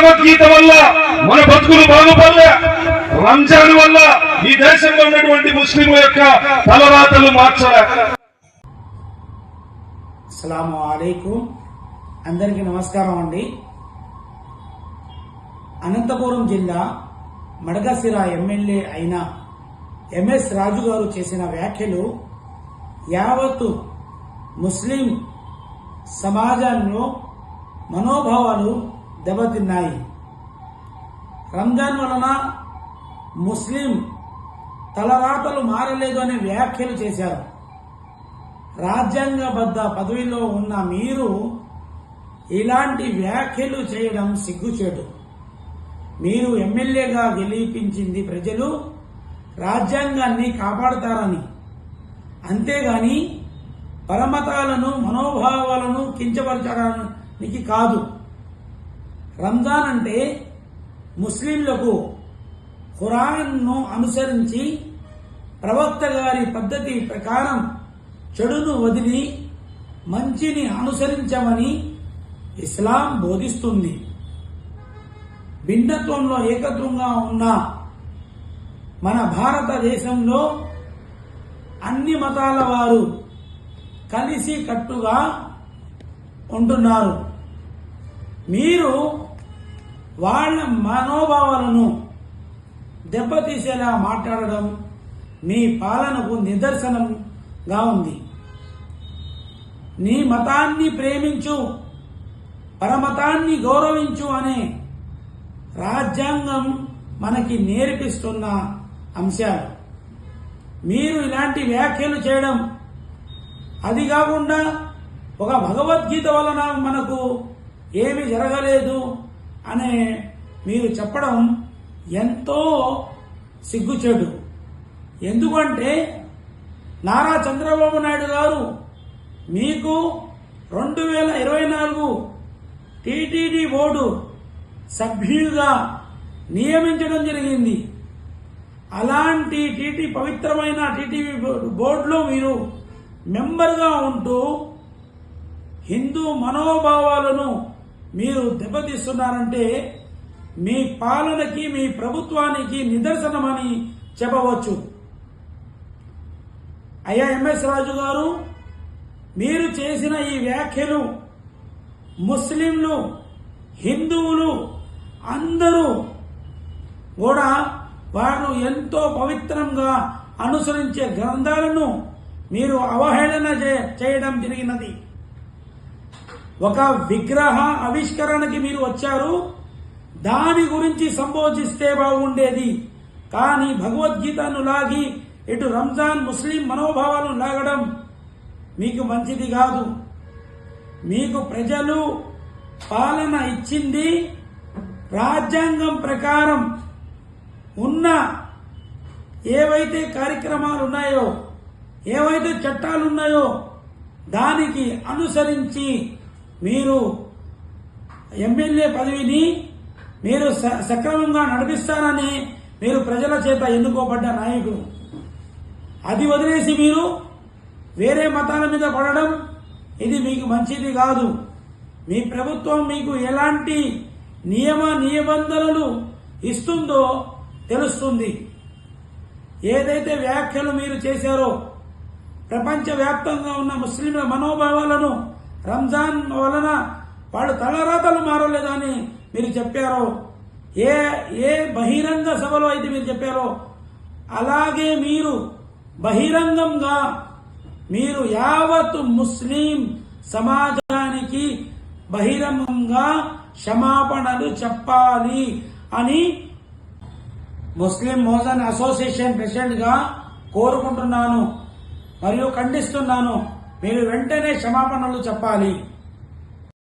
భగవద్గీత వల్ల మన బతుకులు బాగుపడలే, రంజాన్ వల్ల ఈ దేశంలో ఉన్నటువంటి ముస్లింల యొక్క తలరాతలు మార్చలే. అస్సలాము అలైకుం. అందరికీ నమస్కారం అండి. అనంతపురం జిల్లా మడగసిర ఎమ్మెల్యే అయిన ఎంఎస్ రాజు గారు చేసిన వ్యాఖ్యలు యావత్తు ముస్లిం సమాజంలో మనోభావాలు దెబ్బతిన్నాయి. రంజాన్ వలన ముస్లిం తలరాతలు మారలేదు అనే వ్యాఖ్యలు చేశారు. రాజ్యాంగబద్ధ పదవిలో ఉన్న మీరు ఇలాంటి వ్యాఖ్యలు చేయడం సిగ్గుచేటు. మీరు ఎమ్మెల్యేగా గెలిపించింది ప్రజలు రాజ్యాంగాన్ని కాపాడతారని, అంతేగాని పరమతాలను మనోభావాలను కించపరచడానికి కాదు. రంజాన్ అంటే ముస్లింలకు ఖురాన్ను అనుసరించి ప్రవక్త గారి పద్ధతి ప్రకారం చెడును వదిలి మంచిని అనుసరించమని ఇస్లాం బోధిస్తుంది. భిన్నత్వంలో ఏకత్వంగా ఉన్న మన భారతదేశంలో అన్ని మతాల వారు కలిసి కట్టుగా ఉంటున్నారు. మీరు వాళ్ళ మనోభావాలను దెబ్బతీసేలా మాట్లాడడం మీ పాలనకు నిదర్శనంగా ఉంది. నీ మతాన్ని ప్రేమించు, పరమతాన్ని గౌరవించు అనే రాజ్యాంగం మనకి నేర్పిస్తున్న అంశాలు. మీరు ఇలాంటి వ్యాఖ్యలు చేయడం, అది కాకుండా ఒక భగవద్గీత వలన మనకు ఏమి జరగలేదు అనే మీరు చెప్పడం ఎంతో సిగ్గుచేటు. ఎందుకంటే నారా చంద్రబాబు నాయుడు గారు మీకు 2024 టీటీడీ బోర్డు సభ్యులుగా నియమించడం జరిగింది. అలాంటి పవిత్రమైన టీటీడీ బోర్డులో మీరు మెంబర్గా ఉంటూ హిందూ మనోభావాలను మీరు దెబ్బతీస్తున్నారంటే మీ పాలనకి, మీ ప్రభుత్వానికి నిదర్శనమని చెప్పవచ్చు. అయ్యా ఎంఎస్ రాజు గారు, మీరు చేసిన ఈ వ్యాఖ్యలు ముస్లింలు, హిందువులు అందరూ కూడా వారు ఎంతో పవిత్రంగా అనుసరించే గ్రంథాలను మీరు అవహేళన చేయడం జరిగినది. ఒక విగ్రహ ఆవిష్కరణకి మీరు వచ్చారు, దాని గురించి సంబోధిస్తే బాగుండేది. కానీ భగవద్గీతను లాగి ఇటు రంజాన్ ముస్లిం మనోభావాలను లాగడం మీకు మంచిది కాదు. మీకు ప్రజలు పాలన ఇచ్చింది రాజ్యాంగం ప్రకారం ఉన్న ఏవైతే కార్యక్రమాలు ఉన్నాయో, ఏవైతే చట్టాలు ఉన్నాయో దానికి అనుసరించి మీరు ఎమ్మెల్యే పదవిని మీరు సక్రమంగా నడిపిస్తారని మీరు ప్రజల చేత ఎన్నుకోబడ్డ నాయకుడు. అది వదిలేసి మీరు వేరే మతాల మీద పడడం ఇది మీకు మంచిది కాదు. మీ ప్రభుత్వం మీకు ఎలాంటి నిబంధనలు ఇస్తుందో తెలుస్తుంది. ఏదైతే వ్యాఖ్యలు మీరు చేశారో, ప్రపంచవ్యాప్తంగా ఉన్న ముస్లింల మనోభావాలను రంజాన్ వలన వాళ్ళు తలరాతలు మారలేదని మీరు చెప్పారో, ఏ బహిరంగ సభలో అయితే మీరు చెప్పారో అలాగే మీరు బహిరంగంగా మీరు యావత్ ముస్లిం సమాజానికి బహిరంగంగా క్షమాపణలు చెప్పాలి అని ముస్లిం మోజన్ అసోసియేషన్ ప్రెసిడెంట్ గా కోరుకుంటున్నాను మరియు ఖండిస్తున్నాను. మీరు వెంటనే క్షమాపణలు చెప్పాలి.